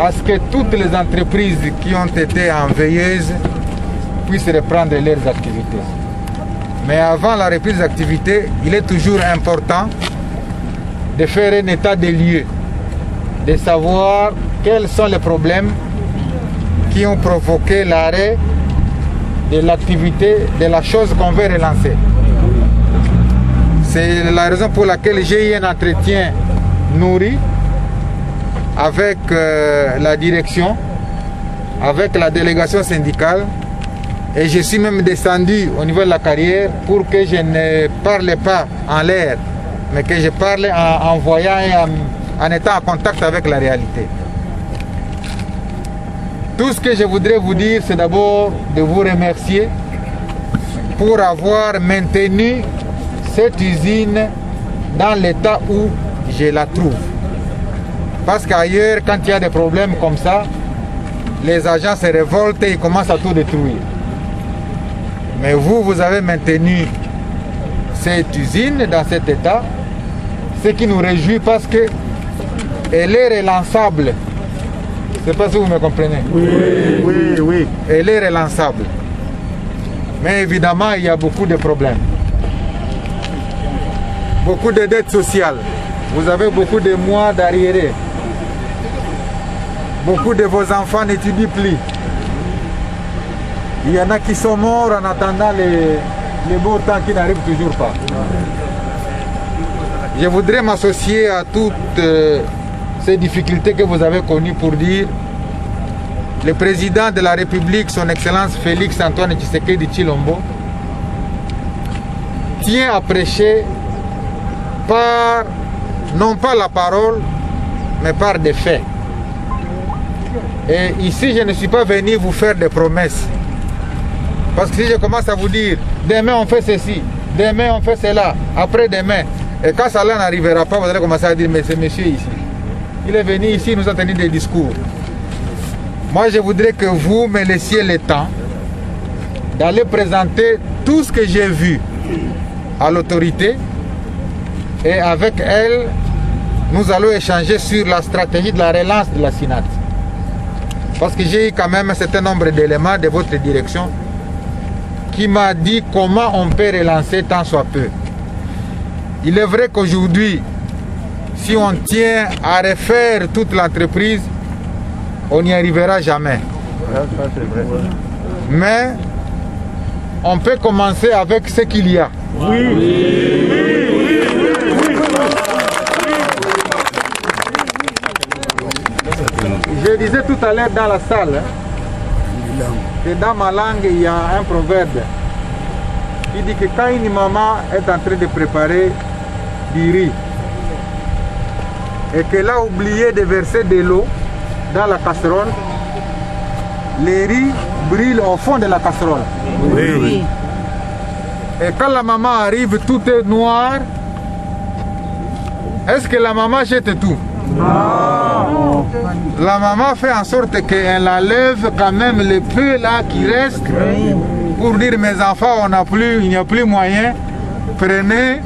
À ce que toutes les entreprises qui ont été en veilleuse puissent reprendre leurs activités. Mais avant la reprise d'activité, il est toujours important de faire un état des lieux, de savoir quels sont les problèmes qui ont provoqué l'arrêt de l'activité, de la chose qu'on veut relancer. C'est la raison pour laquelle j'ai eu un entretien nourri avec la direction, avec la délégation syndicale, et je suis même descendu au niveau de la carrière pour que je ne parle pas en l'air, mais que je parle en voyant et en étant en contact avec la réalité. Tout ce que je voudrais vous dire, c'est d'abord de vous remercier pour avoir maintenu cette usine dans l'état où je la trouve. Parce qu'ailleurs, quand il y a des problèmes comme ça, les agents se révoltent et ils commencent à tout détruire. Mais vous, vous avez maintenu cette usine dans cet état, ce qui nous réjouit parce qu'elle est relançable. Je ne sais pas si vous me comprenez. Oui. Elle est relançable. Mais évidemment, il y a beaucoup de problèmes. Beaucoup de dettes sociales. Vous avez beaucoup de mois d'arriérés. Beaucoup de vos enfants n'étudient plus. Il y en a qui sont morts en attendant les beaux temps qui n'arrivent toujours pas. Je voudrais m'associer à toutes ces difficultés que vous avez connues pour dire le président de la République, son Excellence Félix Antoine Tshisekedi Tshilombo, tient à prêcher par, non pas la parole, mais par des faits. Et ici, je ne suis pas venu vous faire des promesses. Parce que si je commence à vous dire, demain on fait ceci, demain on fait cela, après-demain, et quand cela n'arrivera pas, vous allez commencer à dire, mais ce monsieur ici, il est venu ici, il nous a tenu des discours. Moi, je voudrais que vous me laissiez le temps d'aller présenter tout ce que j'ai vu à l'autorité, et avec elle, nous allons échanger sur la stratégie de la relance de la SINAT. Parce que j'ai eu quand même un certain nombre d'éléments de votre direction qui m'a dit comment on peut relancer tant soit peu. Il est vrai qu'aujourd'hui, si on tient à refaire toute l'entreprise, on n'y arrivera jamais. Mais on peut commencer avec ce qu'il y a. Je disais tout à l'heure dans la salle que dans ma langue il y a un proverbe qui dit que quand une maman est en train de préparer du riz et qu'elle a oublié de verser de l'eau dans la casserole, les riz brûlent au fond de la casserole. Oui. Et quand la maman arrive, tout est noir. Est-ce que la maman jette tout? Non. La maman fait en sorte qu'elle enlève quand même le peu là qui reste pour dire mes enfants, il n'y a plus moyen. Prenez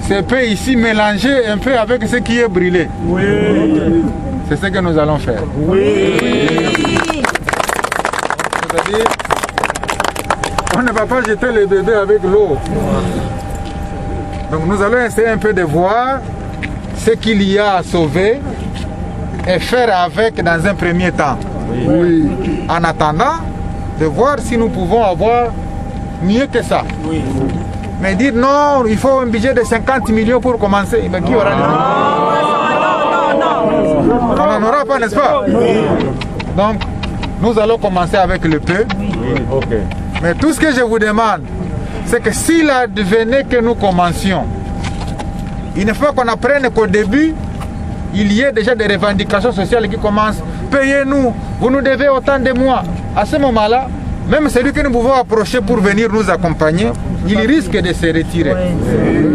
ce peu ici, mélangez un peu avec ce qui est brûlé. Oui. C'est ce que nous allons faire. Oui. C'est-à-dire, on ne va pas jeter le bébé avec l'eau. Donc nous allons essayer un peu de voir ce qu'il y a à sauver et faire avec dans un premier temps. Oui. En attendant de voir si nous pouvons avoir mieux que ça. Oui. Mais dire non, il faut un budget de 50 millions pour commencer. Mais qui aura on n'en aura pas, n'est-ce pas? Oui. Donc, nous allons commencer avec le peu. Oui. Okay. Mais tout ce que je vous demande, c'est que s'il advenait que nous commencions, il ne faut pas qu'on apprenne qu'au début, il y ait déjà des revendications sociales qui commencent. Payez-nous, vous nous devez autant de mois. À ce moment-là, même celui que nous pouvons approcher pour venir nous accompagner, il risque de se retirer.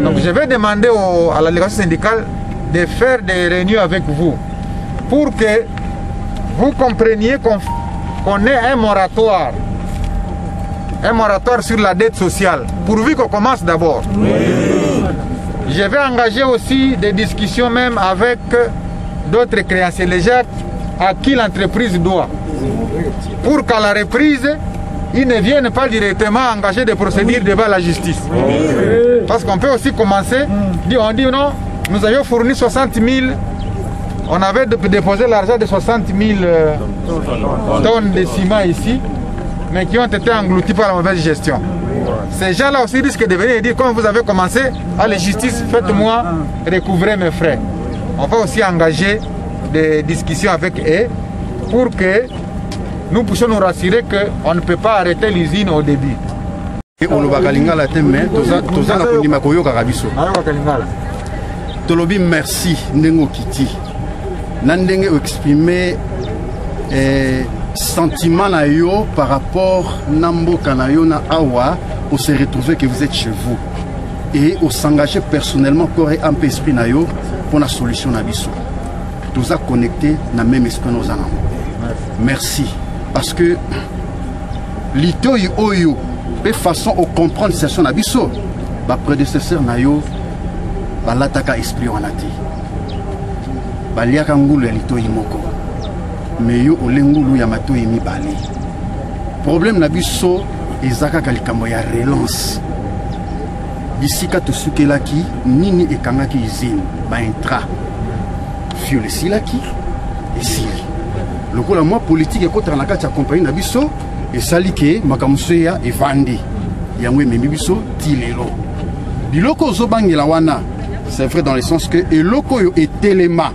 Donc je vais demander à la délégation syndicale de faire des réunions avec vous pour que vous compreniez qu'on ait un moratoire sur la dette sociale, pourvu qu'on commence d'abord. Oui. Je vais engager aussi des discussions même avec d'autres créanciers légers à qui l'entreprise doit, pour qu'à la reprise, ils ne viennent pas directement engager des procédures devant la justice. Parce qu'on peut aussi commencer, on dit non, nous avions fourni 60 000, on avait déposé l'argent de 60 000 tonnes de ciment ici, mais qui ont été engloutis par la mauvaise gestion. Ces gens-là aussi risquent de venir et dire, comme vous avez commencé, allez justice, faites-moi recouvrer mes frais. On va aussi engager des discussions avec eux pour que nous puissions nous rassurer qu'on ne peut pas arrêter l'usine au début. Tolobi merci Nengo Kiti. Nandenge exprimer sentiment na yo par rapport Nambo Kanayo na Awa, on se retrouver que vous êtes chez vous et on s'engager personnellement corps et un peu esprit na yo pour la solution na biso. Tous a connecté na même esprit nos anam. Merci parce que lito y oyo de façon au comprendre situation na biso ba prédécesseur na yo ba lataka esprit wana te. Ba liaka ngulu ya lito y moko. Mais yo olengulu ya mato yemi bale. Problème na biso ezaka kalikambo ya relance. Bisika to sukelaki nini ekangaki izine ba intra. Fiole silaki esili. Lokola moi politique ekotana na kati ya compagnie na biso esali ke makamuso ya evandi. Yango ememi biso tilelo. Biloko zobangela wana, c'est vrai dans le sens que eloko yo etelema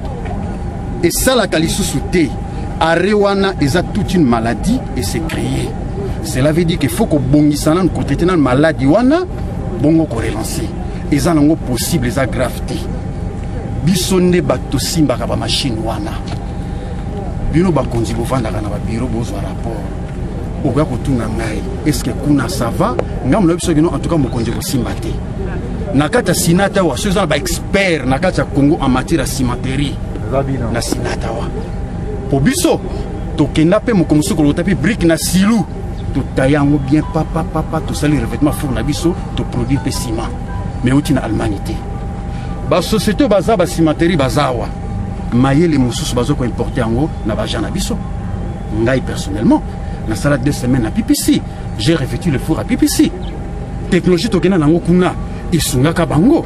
et ça la kalisusu te. Arewana eza toute une maladie et c'est créé. Cela veut dire qu'il faut qu'on bongisana nous traiter une maladie wana bongo ko relancer. Eza nango possible eza gravité. Bisonde bato simba ka ba machine wana. Bino ba konzi bo vanda kana ba bureau bozo rapport. Oga ko tuna ngai. Est-ce que kuna ça va? Ngam na biso kino en tout cas mo konzi bo simba te. Nakata sinata wa ceux ba expert nakata Congo en matière de cimenterie. Na sinata wa. Pour biso, to kenape mo komuso ko tapi brique na silou, to tayango bien papa to sali revêtement four na biso, to produire pe ciment. Mais outi na almanité. Ba société baza ba cimenterie bazawa. Mayele mususu bazo ko importer yango na ba jana biso. Ngai personnellement, na sala 2 semaines à PPC, j'ai revêtu le four à PPC. Technologie to kena nango kuna, isunga ka bango.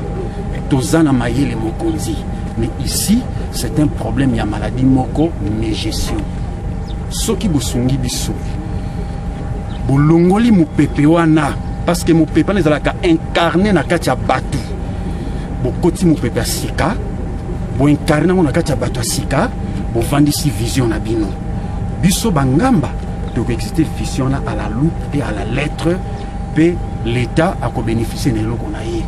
To zana mayele mokonzi. Mais ici, c'est un problème, il y a maladie moko, mais gestion. Soki bosungi biso. Bolongoli mu pepe wana. Parce que mu pepe les alaka incarné na katia batu. Bokoti mu pepe sika. Bo incarné na katia batu sika. Bo vandisi vision na bino. Biso bangamba. Donc exister vision à la loupe et à la lettre. Pe l'État a bénéficié de l'eau qu'on a eu.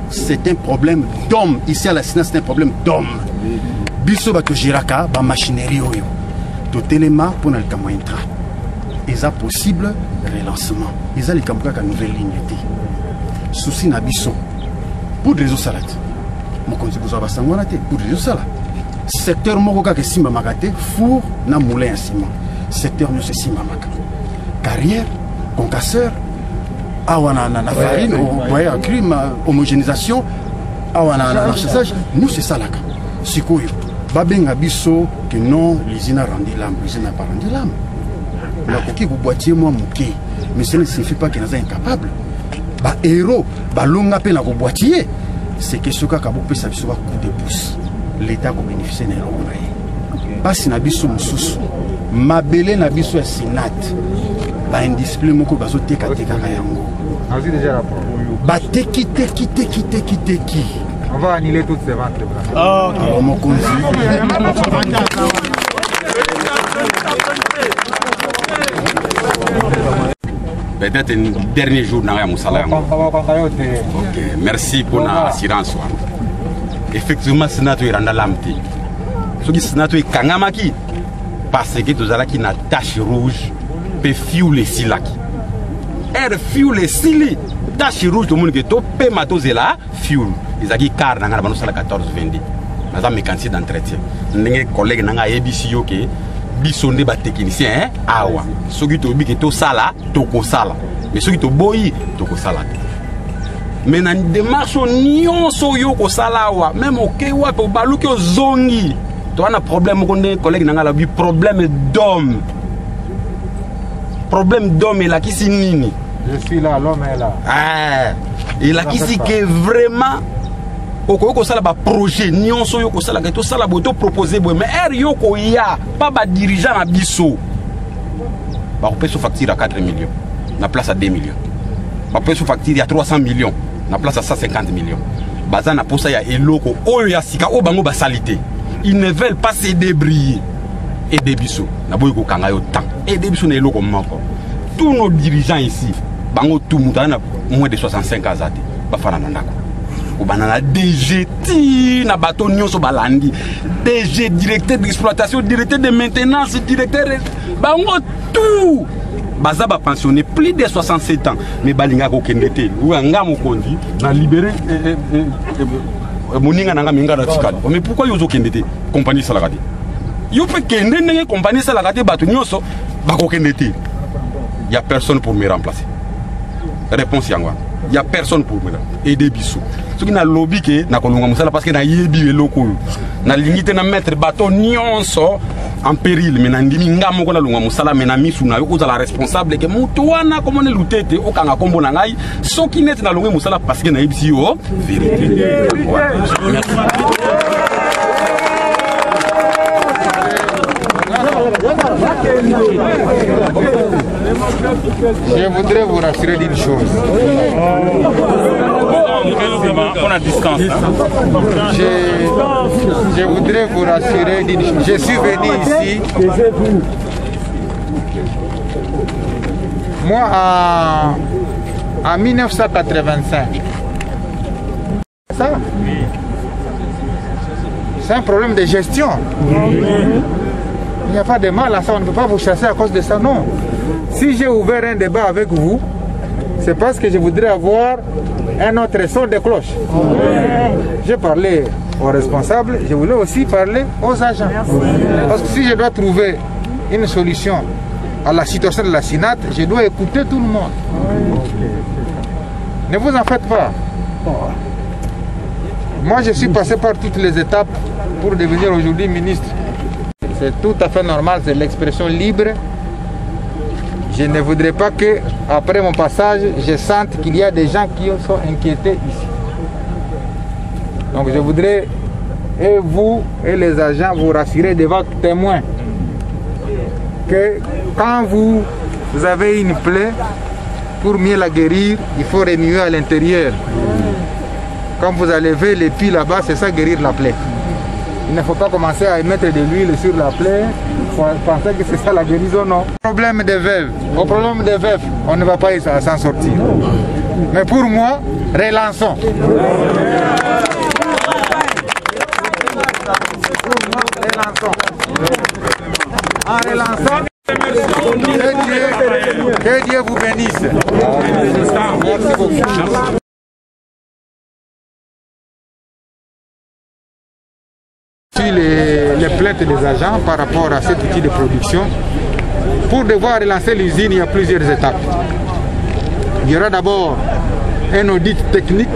C'est un problème d'homme. Ici à la Sina, c'est un problème d'homme. Biso bato jiraka, ba machinerie oyo. To telema pour na kamo intra. Eza possible relancement. Eza li kambuka ka nouvelle ligne té. Souci na biso. Pour réseau salade. Mo konzi bozo ba sangwana té pour réseau salade. Secteur moko ka ke simba makate four na moulin à ciment. Secteur no se simba makate. Carrière, concasseur, awana na farine, voyez, crime, homogénéisation, awana na chassage, nous c'est ça là. Sikoyo, babenga biso que non, l'usine a rendu l'âme, l'usine n'a pas rendu l'âme. La coquille vous boitiez moi mouké, mais ça ne signifie pas qu'il est incapable. ba héros balonga pe na ko boîtier c'est que soka ka bopesa biso ba coup de pouce l'état ko bénéficier na eloko basi na biso mususu mabele na biso ya Sénat ba indiscipline moko bazo teka yango As-tu déjà rapport? ba teki On va annuler toutes ces ventes. ah mon konzi peut-être un dernier jour dans la Moussala. Ok, merci pour l'assurance. Effectivement, c'est notre randa lamti. Ce qui est notre kangamaki parce que tu as une tache rouge peut fiou les silaki. Elle fiou les sili. Tache rouge tout le monde qui est pe matose là fiou. Ils ont dit car dans la Moussala 14 22. Nous avons mécanicien d'entretien. Nos collègues dans la ABC OK. Bisonde ba technicien awa soki to bi ke to sala to ko sala mais soki to boyi to ko sala mais na démarche nyonso yo ko sala awa même OK wa to baluki ozongi to ana problème ko ne collègue na ngala bi problème d'homme et la kisi nini je suis là l'homme est là et la kisi que vraiment ko sala ba projet nyonso yo ko sala ke to sala boto proposer mais yo ko ya pas ba dirigeant na biso ba ko facture à 4 millions na place à 2 millions ba ko facture à 300 millions na place à 150 millions bazana posa ya eloko oyo ya sika o bango ba salité ils ne veulent pas se débrouiller et des biso na boy ko kanga yo temps et des biso na eloko moko tous nos dirigeants ici bango tout mutana moins de 65 ans zate ba fana ndako banana DG na bateau nyonso balandi DG directeur d'exploitation directeur de maintenance directeur bango tout baza ba pensionné plus de 67 ans mais balinga ko kendete nga mokondi na libéré moninga nanga minga na tikali mais pourquoi yozo kendete compagnie salagati yo pe kende ndenge compagnie salagati bateau nyonso bako kendete y a personne pour me remplacer réponse yangwa il y a personne pour me aider biso ce qui na lobby ke na kolonga musala parce que na yebi eloko na limite na mettre bateau nyonso en péril mais na ndimi ngamo ko na longa musala mais na misu na yo ko la responsable que mutu wana comme ne lutete o kanga kombo na ngai soki net na longa musala parce que na yebisi yo vérité. Je voudrais vous rassurer d'une chose. On a distance. Je voudrais vous rassurer d'une chose. Je suis venu ici. Moi, en 1985. Ça, c'est un problème de gestion. Il n'y a pas de mal à ça, on ne peut pas vous chasser à cause de ça, non. Si j'ai ouvert un débat avec vous, c'est parce que je voudrais avoir un autre son de cloche. J'ai parlé aux responsables, je voulais aussi parler aux agents. Parce que si je dois trouver une solution à la situation de la Sénat, je dois écouter tout le monde. Ne vous en faites pas. Moi, je suis passé par toutes les étapes pour devenir aujourd'hui ministre. C'est tout à fait normal, c'est l'expression libre. Je ne voudrais pas que, après mon passage, je sente qu'il y a des gens qui sont inquiétés ici. Donc je voudrais, et vous et les agents, vous rassurer devant témoins que quand vous avez une plaie, pour mieux la guérir, il faut remuer à l'intérieur. Quand vous enlevez les pieds là-bas, c'est ça guérir la plaie. Il ne faut pas commencer à mettre de l'huile sur la plaie pour penser que c'est ça la guérison, non. Problème des veuves. Au problème des veuves, on ne va pas s'en sortir. Mais pour moi, relançons. En relançant, que Dieu vous bénisse. Merci beaucoup. Les plaintes des agents par rapport à cet outil de production. Pour devoir relancer l'usine, il y a plusieurs étapes. Il y aura d'abord un audit technique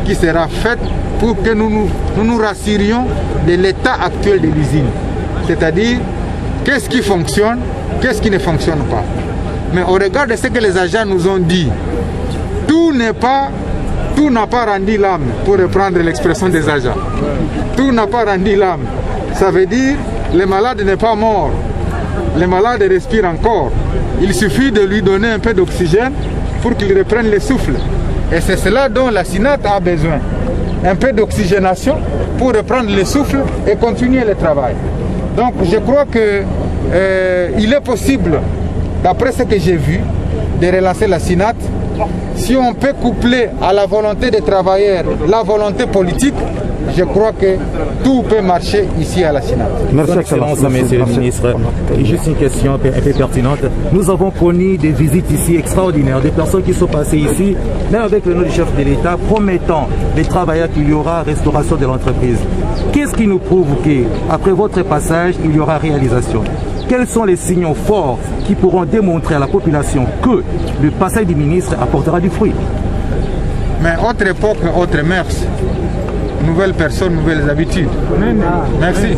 qui sera fait pour que nous nous rassurions de l'état actuel de l'usine. C'est-à-dire, qu'est-ce qui fonctionne, qu'est-ce qui ne fonctionne pas. Mais au regard de ce que les agents nous ont dit, tout n'a pas rendu l'âme, pour reprendre l'expression des agents. Tout n'a pas rendu l'âme. Ça veut dire le malade n'est pas mort. Le malade respire encore. Il suffit de lui donner un peu d'oxygène pour qu'il reprenne le souffle. Et c'est cela dont la SINAT a besoin. Un peu d'oxygénation pour reprendre le souffle et continuer le travail. Donc je crois qu'il est possible, d'après ce que j'ai vu, de relancer la SINAT. Si on peut coupler à la volonté des travailleurs la volonté politique, je crois que tout peut marcher ici à la SINAT. Merci, Excellence, Monsieur le Ministre. Juste une question un peu pertinente. Nous avons connu des visites ici extraordinaires, des personnes qui sont passées ici, même avec le nom du chef de l'État, promettant les travailleurs qu'il y aura restauration de l'entreprise. Qu'est-ce qui nous prouve qu'après votre passage, il y aura réalisation? Quels sont les signaux forts qui pourront démontrer à la population que le passage du ministre apportera du fruit? Mais autre époque, autre mœurs. Nouvelles personnes, nouvelles habitudes. Merci.